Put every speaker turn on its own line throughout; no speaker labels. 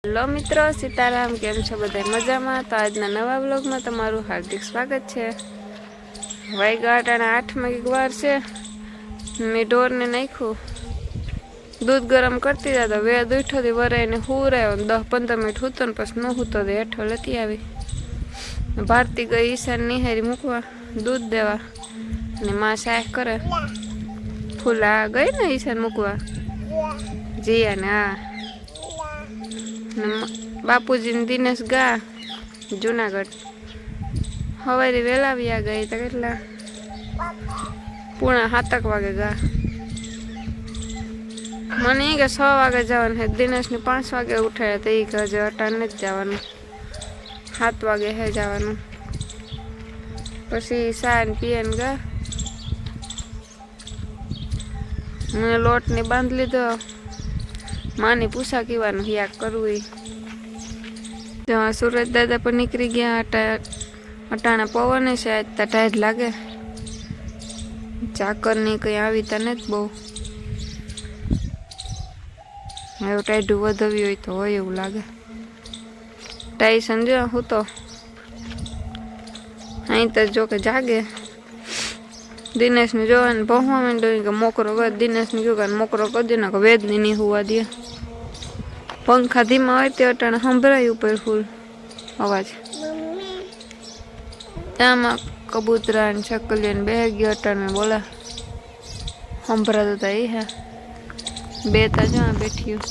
Hello મિત્રો, સીતારામ. કેમ છો બધા? મજામાં? તો આજના નવા બ્લોગમાં તમારું હાર્દિક સ્વાગત છે. વાઈગાટાના 8 વાર છે. મેં ઢોરને નાખ્યું, દૂધ ગરમ કરતી હતા. વેદ ઉઠોથી વરાઈને હુરાયો 10-15 મિનિટ હૂતો ને પછી ન હૂતો દે હેઠો લેતી આવી. ભારતી ગઈ ઈશાન નિહારી મૂકવા, દૂધ દેવા, ને માં શાક કરે. ફૂલા ગઈ ને ઈશાન મૂકવા જીયા ને હા. બાપુજી દિનેશ ગા જુનાગઢ. સવારે વહેલા આવ્યા ગઈ તો કેટલા 6:45 વાગે ગા. મને એ કે 6 વાગે જવાનું છે. દિનેશને 5 વાગે ઉઠાડ્યા તો એ કે હજી અટાણ નથી જવાનું, 7 વાગે હે જવાનું. પછી સાન પીએન ગા. મને લોટને બાંધી લીધો. માની પૂછા કીવાનું યાદ કરવું એ. ત્યાં સુરત દાદા પર નીકળી ગયા. અટાણા પવન છે આજ તો ટાઈટ લાગે. ચાકરની કંઈ આવી તા નથી બહુ. એવું ટાઈડું વધવી હોય તો હોય એવું લાગે. ટાઈ સમજો હું તો અહીં તો જો કે જાગે. દિનેશને જોવાને પહોંચવા માંડ્યો કે મોકરો કર. દિનેશને કહ્યું કે મોકરો કરી દે ને કે વેદની નહીં હોવા દે. પંખા ધીમા હોય તે અટાણે સંભળાય ઉપર ફૂલ અવાજ. આમાં કબૂતરા ને છકલીઓ ને બે ગયો અટાણે બોલા સંભળાતો હતા એ. હા, બે તા જો બેઠ્યું.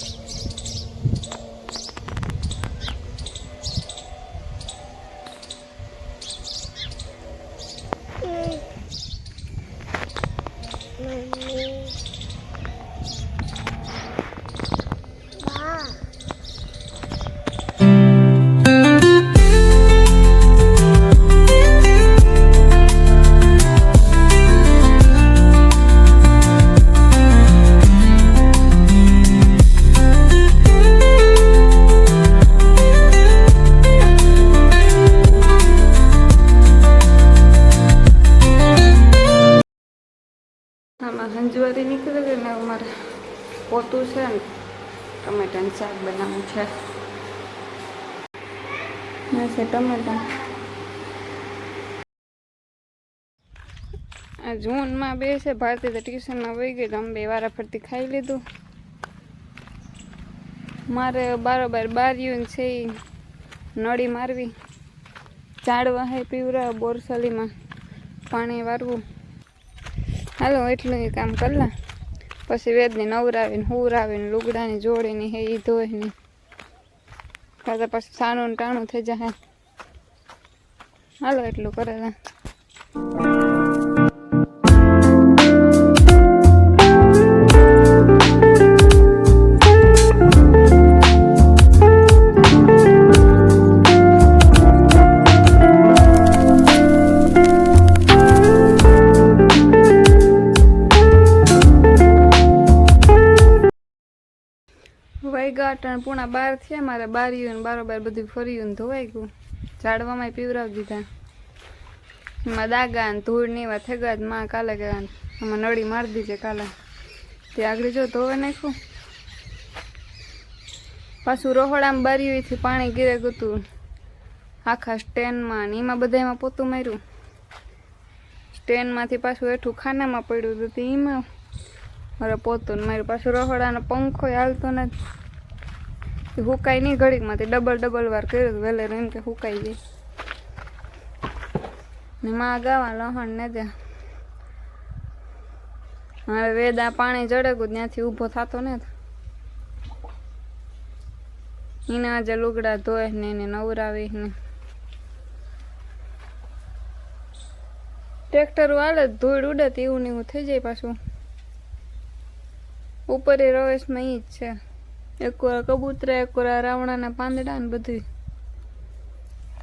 આમાં હંજવારી નીકળે ગઈ ને અમારે પોતું છે ને ટમેટાનું શાક બનાવવું છે. છે ટમેટા. આ જૂનમાં બે છે. ભારતી તો ટ્યુશનમાં વહી ગઈ તો અમે બે વારા ફરતી ખાઈ લીધું. મારે બારોબાર બાર્યું છે એ નળી મારવી, ચાડવા હે પીવરા, બોરસલીમાં પાણી વારવું. હાલો એટલું એ કામ કરલા. પછી વેદને નવરાવીને હુરાવીને લુગડાની જોડીને હે એ ધોઈને ખાતા પછી સાનું ટાણું થઈ જાય. હાલો એટલું કરેલા. વાઈગાટણ 11:30 થયા. મારે બારીયું ને બારોબાર બધું ફર્યું ને ધોવાઈ ગયું. ઝાડવામાં પીવરાવી દીધા. એમાં દાગા ને ધૂળ ને એવા થઈ ગયા. માં કાલે ગયા આમાં નળી મારી દીધી કાલે. તે આગળ જો ધોવા નાખ્યું. પાછું રહોડામાં બારીયુંથી પાણી ગીરે ગયું આખા સ્ટેન્ડમાં ને એમાં બધા એમાં પોતું માર્યું. સ્ટેન્ડમાંથી પાછું હેઠું ખાનામાં પડ્યું હતું એમાં મારે પોતું માર્યું. પાછું રહોડાનો પંખો હાલતો નથી. હુકાઈ નહીં ઘડીકમાંથી ડબલ વાર કર્યું વહેલે એમ કે હુકાઈ જાય. ને માં ગાવા લહણ ને દે. હવે વેદા પાણી જડેગું ત્યાંથી ઊભો થતો ને એને આજે લુગડા ધોય ને એને નવરાવી ને ટ્રેક્ટર વાળે ધૂળ ઉડે એવું ને એવું થઈ જાય. પાછું ઉપર એ રવેશમાં ઈ જ છે. એક વાર કબૂતરા, એક વાર રાવણાના પાંદડા ને બધું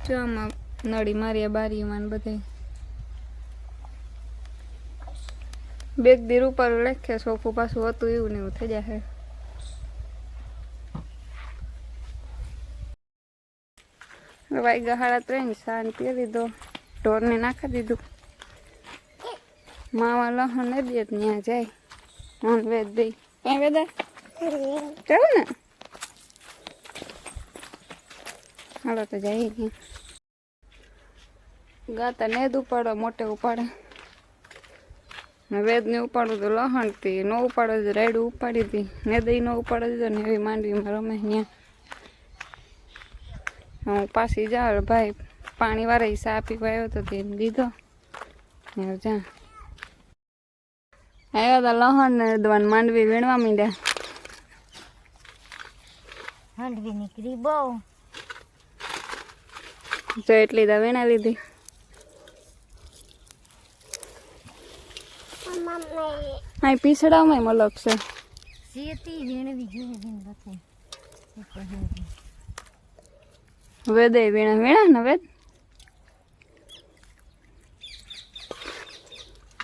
જો આમાં નળી માર્યા બારીમાં ને બધે. બેગ દી ઉપર લખે સોફું પાછું હતું એવું ને એવું થઈ જાય. વાઈગા 3:30 સાન પી લીધો. ઢોરને નાખી દીધું. માવા લહણ ને દે ત્યાં જાય. વેદ દઈ વેદા ચાલો ને હાલો તો જઈએ ગયા ગાતા નેદ ઉપાડો મોટે ઉપાડે વેદ ને ઉપાડું તો લહણતી ન ઉપાડો તો રાયડું ઉપાડી હતી નેદ ન ઉપાડો દીધો ને એવી માંડવીમાં રમે ત્યાં હું પાછી જાઉં ભાઈ પાણી વાળા સા પીવા આવ્યો તો તેને દીધો જા આવ્યા હતા લહણ ને દવાન માંડવી વીણવા માંડ્યા
માંડવી નીકળી બહુ
જો એટલી દા વીણા લીધી હા પીસડામાં મલક છે
સીતી વીણવી જોઈએ
વેદે વીણા વીણા ને વેદ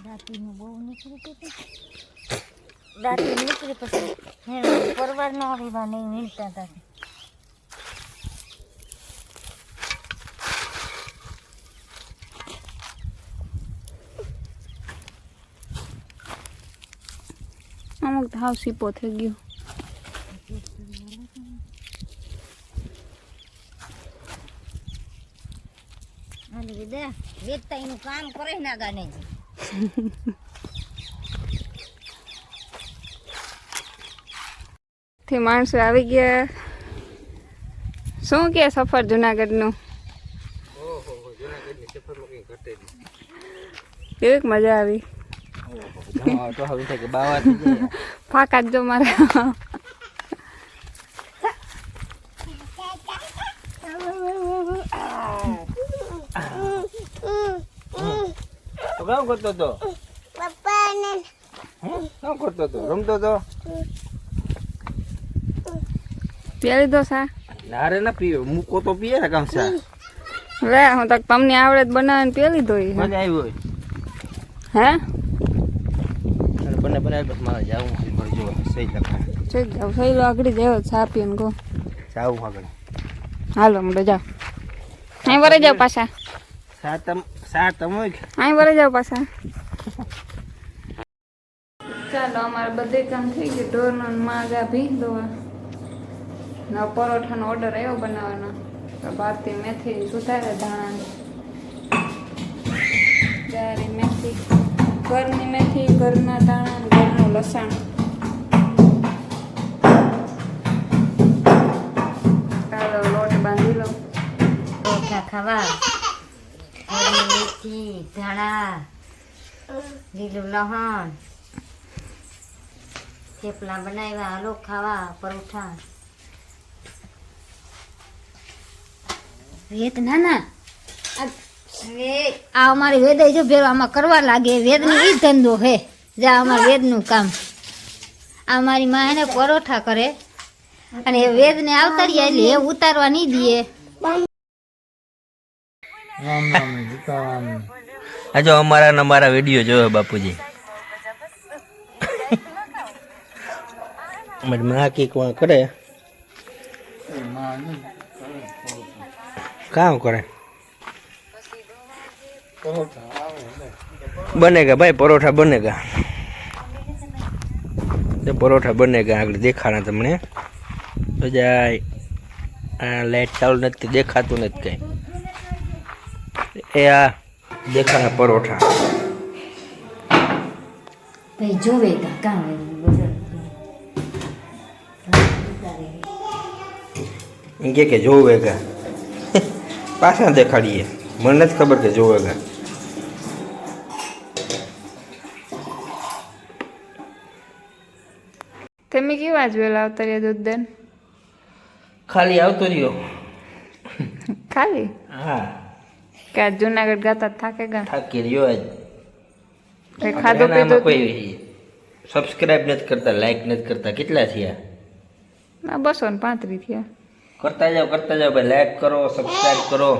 દાંતીનું બહુ નીકળી હતી દાંતી નીકળી પછી પરવાર ન આવી નહીં વીણતા હતા
અમુક હાવ સીપો થઈ ગયો
અને વિદે વેચતા એનું કામ કરે ના ગાને
થી માણસો આવી ગયા શું કે સફર જુનાગઢનું કેવીક મજા આવી ફાકા જો મારે
કામ કરતો હતો કામ કરતો હતો રમતો હતો
પી લીધો સા
નારે ના પીવે મૂકો તો પીએ ને કામ સા
રે હું તો તમને આવડે બનાવીને પી લીધો
મજા આવ્યો
હે
બને બને બસ મારે જાવું જો સહી લખા
ચેક જાવ સહેલો આગળ જાવ ચા પીને ગો
જાવું આગળ
હાલો મોડો જાવ અહીં વરે જાવ પાછા
સાતમ હોય
અહીં વરે જાવ પાછા ચાલો અમારે બધે કામ થઈ ગયું ઢોરનો માગા ભી દોવા ના પરોઠાનો ઓર્ડર આવ્યો બનાવવાનો તો ભારતી મેથી સુધારે ધાણા જારી મેથી ઘરની મેથી ઘરના ધાણા ઘરનું લસણ ચાલો લોટ બાંધી લો
પરોઠા ખાવા ઘરની મેથી ધાણા લીલું લહણ થેપલા બનાવ્યા હાલો ખાવા પરોઠા વેદ નાના આ અમારી વેદ જો ભેરો આમાં કરવા લાગે વેદનું ઈ ધંધો હે જા અમારા વેદનું કામ આ મારી માં એને પરોઠા કરે અને એ વેદને આવતારીએ એટલે એ ઉતારવા નહીં દે
આજો અમારા વિડીયો જોયો બાપુજી મારી માં કી કોણ કરે કામ કરે बनेगा भाई परोठा बनेगा तो परोठा बनेगा आगे देखाना तमने तो जाए लाइट चालू नहीं देखातु नहीं कहीं ए आ देखाना परोठा
भाई जोवेगा काम
इनके के जोवेगा पासा देखाड़िए मन नहीं खबर के जोवेगा
તમે કેવા જ વેલા આવતા દૂધ દેન
खाली आवतो रियो
ખાલી
हाँ
કે આજ જુનાગઢ ગાતા થાકેગા
થાકી રહ્યો આજ
કઈ ખાધું પીધું
કોઈ સબસ્ક્રાઇબ નથી કરતા લાઈક નથી કરતા કેટલા થયા
ના 235 થયા
કરતા જાઓ ભાઈ લાઈક કરો સબસ્ક્રાઇબ કરો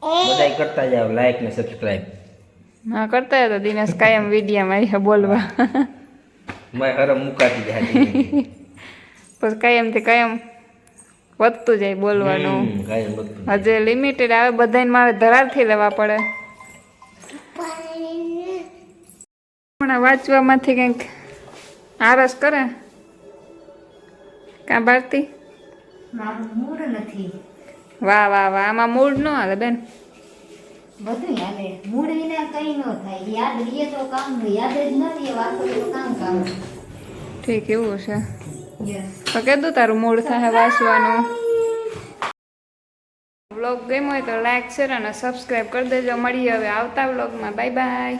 બધાય કરતા જાઓ લાઈક ને સબસ્ક્રાઇબ
હા કરતા તો દિનેશ કાયમ વિડીયામાં આવી બોલવા
મેં હરમ મુકાતી જાય
પછી કાયમથી કાયમ વધતું જાય બોલવાનું
કાયમ બધું
હજે લિમિટેડ આવે બધાને મારે ધરારથી લેવા પડે હમણાં વાંચવામાંથી કંઈક આરસ કરે કાં ભારતી
મારું મૂડ નથી.
વાહ વાહ વાહ, આમાં મૂડ ન હાલે બેન.
બધું હાલે, મૂડ વિના કઈ ન થાય. યાદ રહીએ તો કામ, યાદ જ ન રહીએ વાતો તો કામ.
ઠીક, એવું છે.
યસ.
તો કીધું તારું મૂડ થાય વાંચવાનું. વ્લોગ ગમ્યો હોય તો લાઈક શેર અને સબસ્ક્રાઈબ કરી દેજો. મળીએ હવે આવતા વ્લોગમાં. Bye bye.